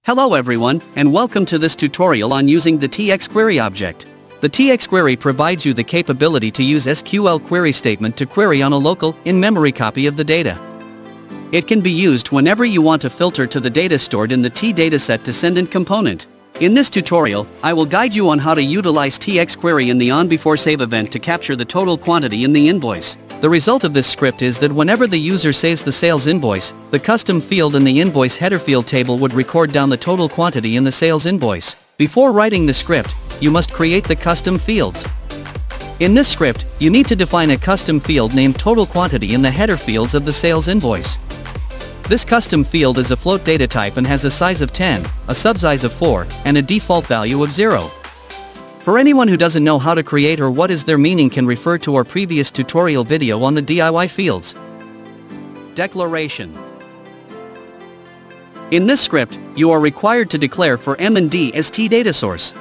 Hello everyone, and welcome to this tutorial on using the TxQuery object. The TxQuery provides you the capability to use SQL query statement to query on a local, in-memory copy of the data. It can be used whenever you want to filter to the data stored in the TDataSet descendant component. In this tutorial, I will guide you on how to utilize TxQuery in the OnBeforeSave event to capture the total quantity in the invoice. The result of this script is that whenever the user saves the sales invoice, the custom field in the invoice header field table would record down the total quantity in the sales invoice. Before writing the script, you must create the custom fields. In this script, you need to define a custom field named total quantity in the header fields of the sales invoice. This custom field is a float data type and has a size of 10, a subsize of 4, and a default value of 0. For anyone who doesn't know how to create or what is their meaning can refer to our previous tutorial video on the DIY fields. Declaration. In this script, you are required to declare for M and D as TDataSource.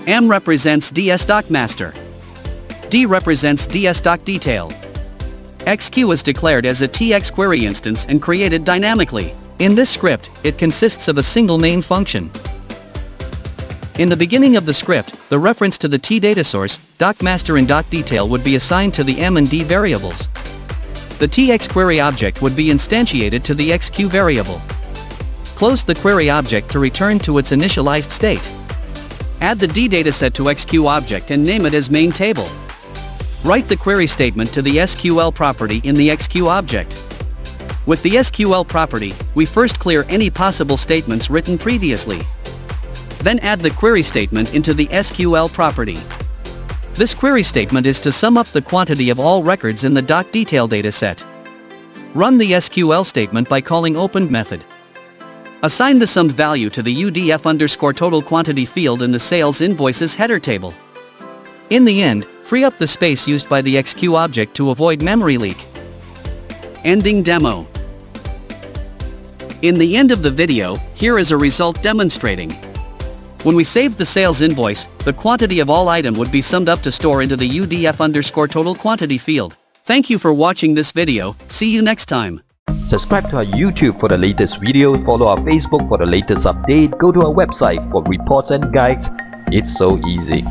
M represents DS.Master. D represents DS.Detail. XQ is declared as a TxQuery instance and created dynamically. In this script, it consists of a single main function. In the beginning of the script, the reference to the TDataSource, .master and .detail would be assigned to the M and D variables. The TxQuery object would be instantiated to the XQ variable. Close the query object to return to its initialized state. Add the DDataSet to XQ object and name it as main table. Write the query statement to the SQL property in the XQ object. With the SQL property, we first clear any possible statements written previously. Then add the query statement into the SQL property. This query statement is to sum up the quantity of all records in the .detail dataset. Run the SQL statement by calling opened method. Assign the summed value to the UDF_total quantity field in the sales invoices header table. In the end, free up the space used by the XQ object to avoid memory leak. Ending demo. In the end of the video, here is a result demonstrating. When we saved the sales invoice, the quantity of all item would be summed up to store into the UDF_total quantity field. Thank you for watching this video. See you next time. Subscribe to our YouTube for the latest video, follow our Facebook for the latest update, go to our website for reports and guides. It's so easy.